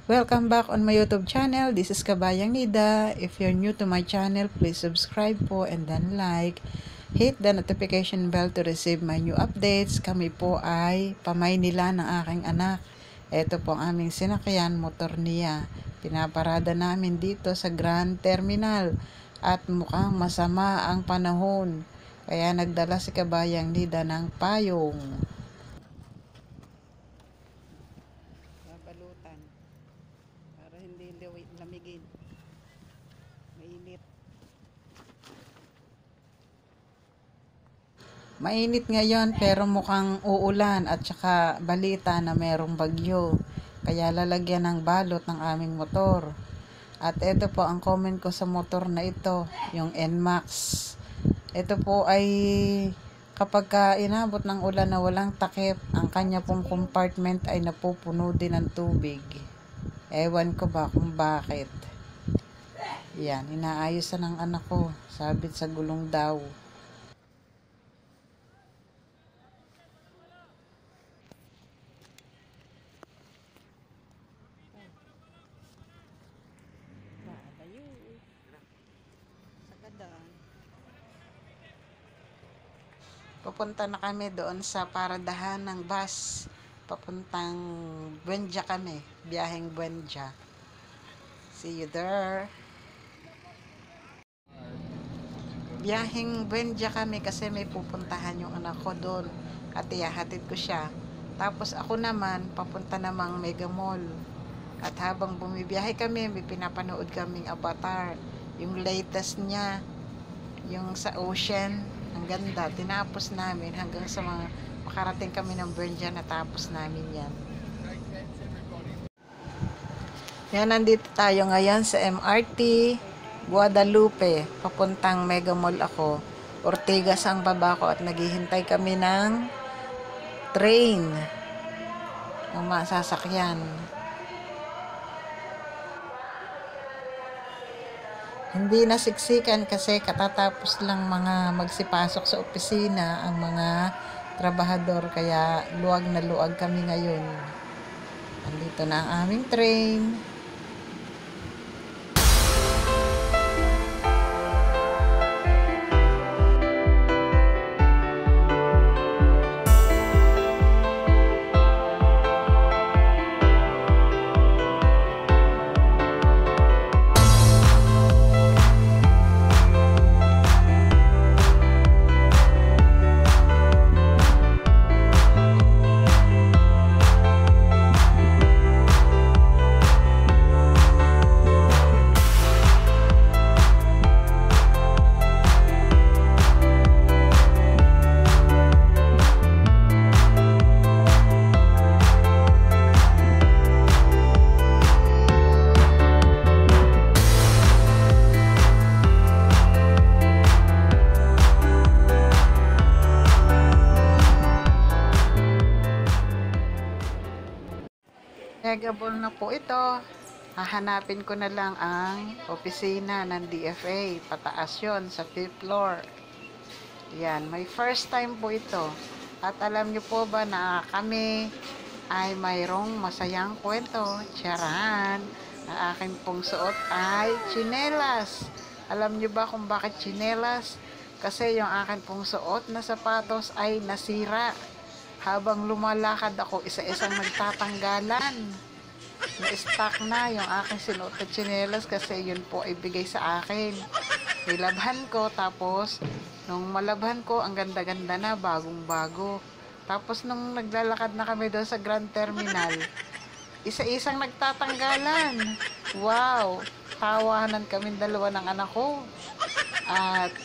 Welcome back on my YouTube channel. This is Kabayang Nida. If you're new to my channel, please subscribe po and then like. Hit the notification bell to receive my new updates. Kami po ay pamay nila ng aking anak. Ito po ang aming sinakyan, motor niya. Pinaparada namin dito sa Grand Terminal. At mukhang masama ang panahon. Kaya nagdala si Kabayang Nida ng payong. Babalutan. Para hindi lamigin. Mainit. Mainit ngayon pero mukhang uulan at saka balita na merong bagyo. Kaya lalagyan ng balot ng aming motor. At ito po ang comment ko sa motor na ito, yung NMAX. Ito po ay kapag inabot ng ulan na walang takip, ang kanya pong compartment ay napupuno din ng tubig. Ewan ko ba kung bakit. Yan, inaayos na ng anak ko. Sabit sa gulong daw. Papunta na kami doon sa paradahan ng bus. Papuntang Buendia kami. Biyaheng Buendia. See you there. Biyaheng Buendia kami kasi may pupuntahan yung anak ko doon. At ihahatid ko siya. Tapos ako naman, papunta namang Mega Mall. At habang bumibiyahe kami, may pinapanood kaming Avatar. Yung latest niya. Yung sa ocean. Ang ganda. Tinapos namin hanggang sa mga makarating kami ng Buendia, natapos namin yan. Yan, nandito tayo ngayon sa MRT Guadalupe. Papuntang Mega Mall ako. Ortigas ang baba ko at naghihintay kami ng train. Ang masasakyan. Hindi nasiksikan kasi katatapos lang mga magsipasok sa opisina ang mga trabahador, kaya luwag na luwag kami ngayon. Andito na ang aming train. Megaball na po ito. Hahanapin ko na lang ang opisina ng DFA. Pataas yun sa 5th floor. Yan, may first time po ito. At alam nyo po ba na kami ay mayroong masayang kwento. Tiyaran! Ang aking pong suot ay tsinelas. Alam nyo ba kung bakit tsinelas? Kasi yung aking pong suot na sapatos ay nasira. Habang lumalakad ako, isa-isang nagtatanggalan. Na-stuck na yung aking sinuot na tsinelas kasi yun po ay bigay sa akin. Nilabhan ko, tapos nung malabhan ko, ang ganda-ganda na, bagong-bago. Tapos nung naglalakad na kami doon sa Grand Terminal, isa-isang nagtatanggalan. Wow! Tawanan kami dalawa ng anak ko. At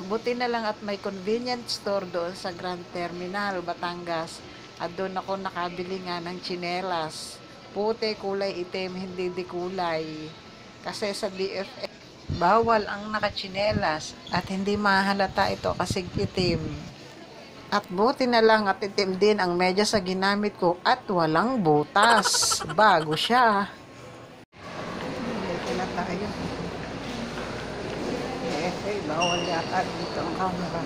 buti na lang at may convenience store doon sa Grand Terminal, Batangas. At doon ako nakabili nga ng tsinelas. Puti, kulay itim, hindi di kulay. Kasi sa DFA, bawal ang nakatsinelas. At hindi mahalata ito kasi itim. At buti na lang at itim din ang medyas sa ginamit ko at walang butas. Bago siya. Dito na tayo. Bawal yata dito ang camera.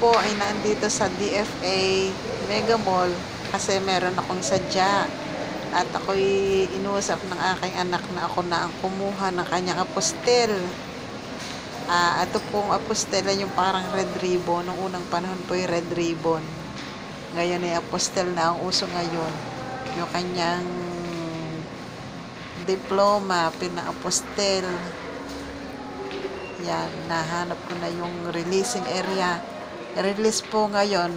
po ay nandito sa DFA Mega Mall kasi meron akong sadya. At ako'y inuusap ng aking anak na ako na ang kumuha ng kanyang apostel. Ito pong apostel ay yung parang red ribbon. Noong unang panahon po yung red ribbon. Ngayon ay apostel na ang uso ngayon. Yung kanyang diploma, pina-apostel. Yan, nahanap ko na yung releasing area. Release po ngayon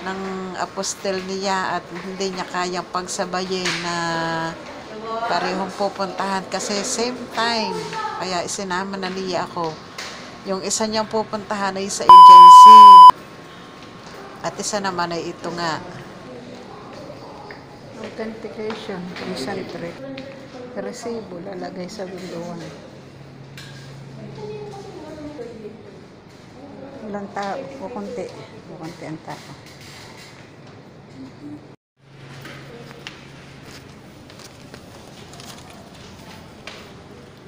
ng apostel niya at hindi niya kayang pagsabayin na parehong pupuntahan kasi same time. Kaya isinama na niya ako. Yung isa niyang pupuntahan ay sa agency. At isa naman ay ito nga. Authentication, concentric. Resibo, lalagay sa window 1. Walang tao, kukunti ang tao.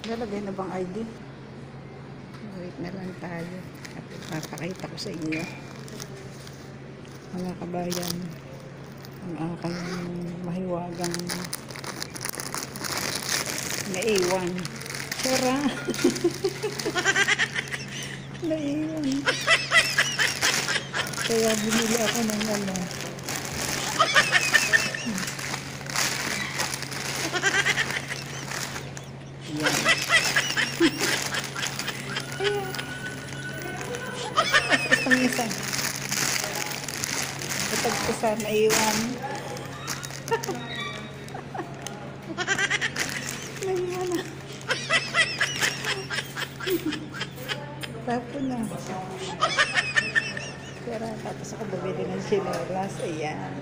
Lalagay na bang ID? Wait na lang tayo. At papakita ko sa inyo. Mga kabayan, ang aking mahiwagang naiwan. Sura. Naiwan. Kaya binili ako ng ano. Yan. Itong isa. Itong isa naiwan. Naiwan na. Tapos na. Pero tapos ako bumili ng chinelas. Ayan.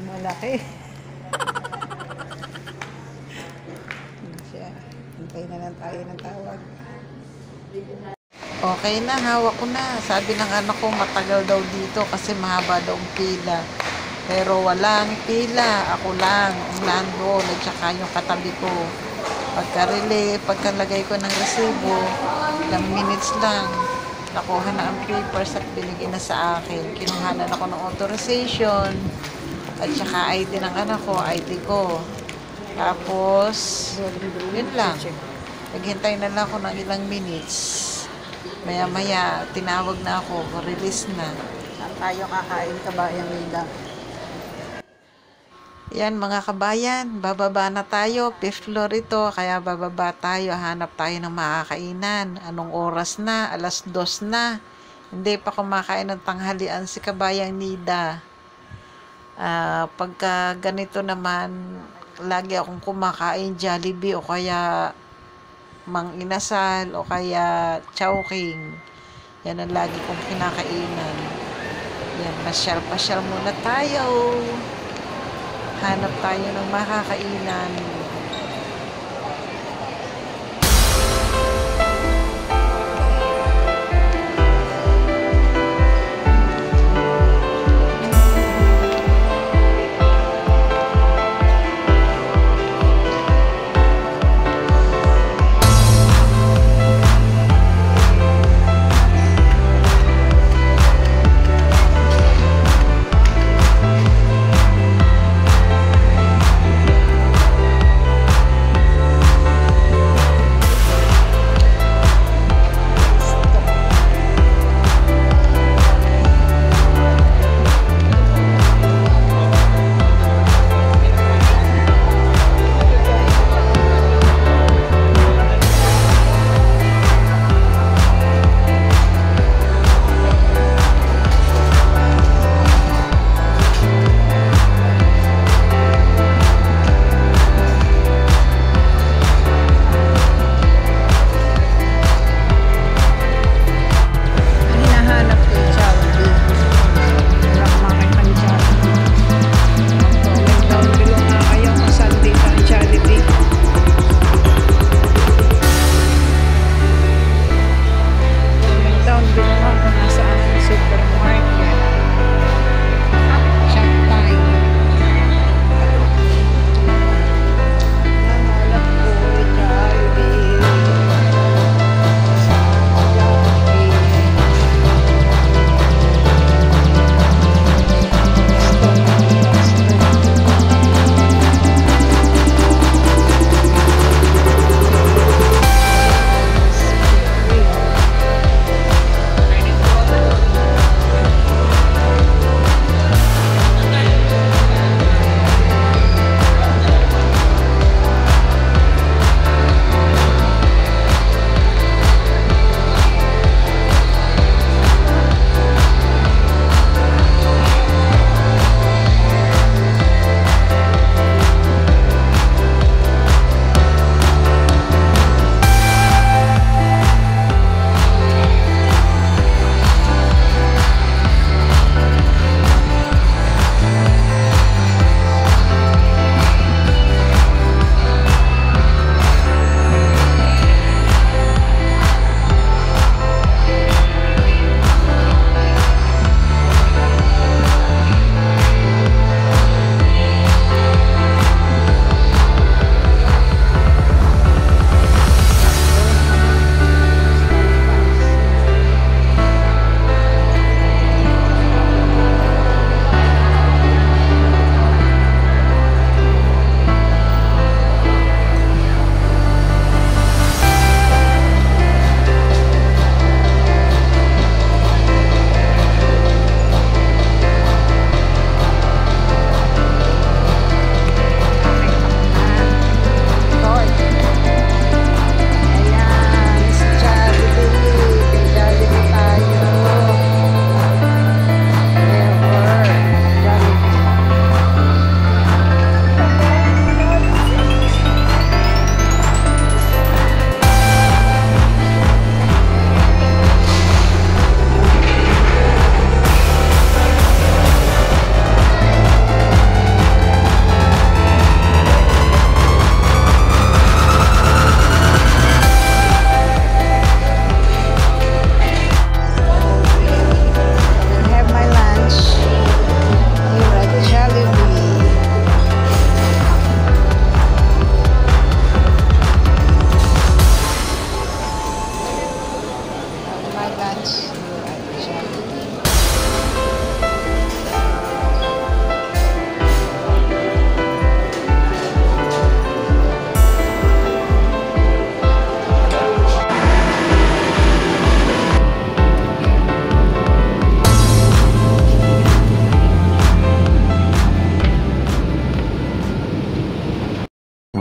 Malaki. Siya. Hintay na lang tayo ng tawag. Okay na, hawak ko na. Sabi ng anak ko matagal daw dito kasi mahaba daw ang pila. Pero walang pila. Ako lang ang nandun at saka yung katabi ko. Pagkalagay ko ng resibo, ilang minutes lang, nakuha na ang papers at binigay na sa akin. Kinuhanan ako ng authorization at saka ID ng anak ko, ID ko. Tapos, yun lang. Naghintay na lang ako ng ilang minutes. Maya-maya, tinawag na ako, release na. Saan tayo kakain, kabayang Lida? Yan mga kabayan, bababa na tayo. 5th floor ito, kaya bababa tayo. Hanap tayo ng makakainan. Anong oras na? 2:00 na. Hindi pa kumakain ng tanghalian si kabayang Nida. Pagka ganito naman, lagi akong kumakain Jollibee o kaya Mang Inasal o kaya Chowking. Yan ang lagi kong kinakainan. Yan, masyal-pasyal muna tayo. Hanap tayo ng makakainan.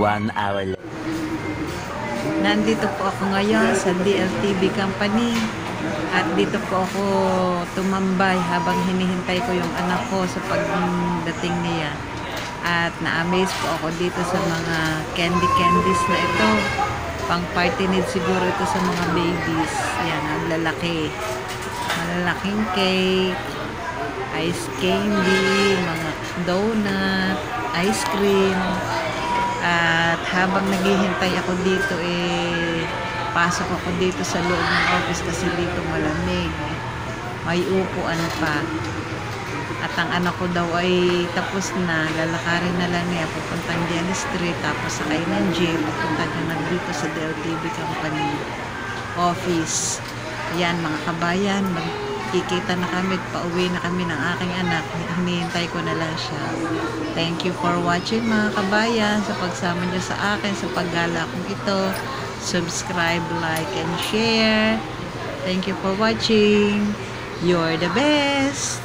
1 hour later. Nandito po ako ngayon sa DLTV company at dito po ako tumambay habang hinihintay ko yung anak ko sa pagdating niya. At na-amaze po ako dito sa mga candies na ito. Pang party need siguro ito sa mga babies. Yan, ang lalaki. Malalaking cake, ice candy, mga donut, ice cream. At habang naghihintay ako dito, pasok ako dito sa loob ng office kasi dito malamig. May upuan pa. At ang anak ko daw ay tapos na, lalakarin na lang niya pupuntang Dian Street, tapos sakay ng jeep, pupunta na dito sa DLTV company office. Yan mga kabayan, magkikita na kami at pauwi na kami ng aking anak. Hinihintay ko na lang siya. Thank you for watching mga kabayan, sa pagsama niyo sa akin sa paggala kong ito. Subscribe, like, and share. Thank you for watching. You're the best.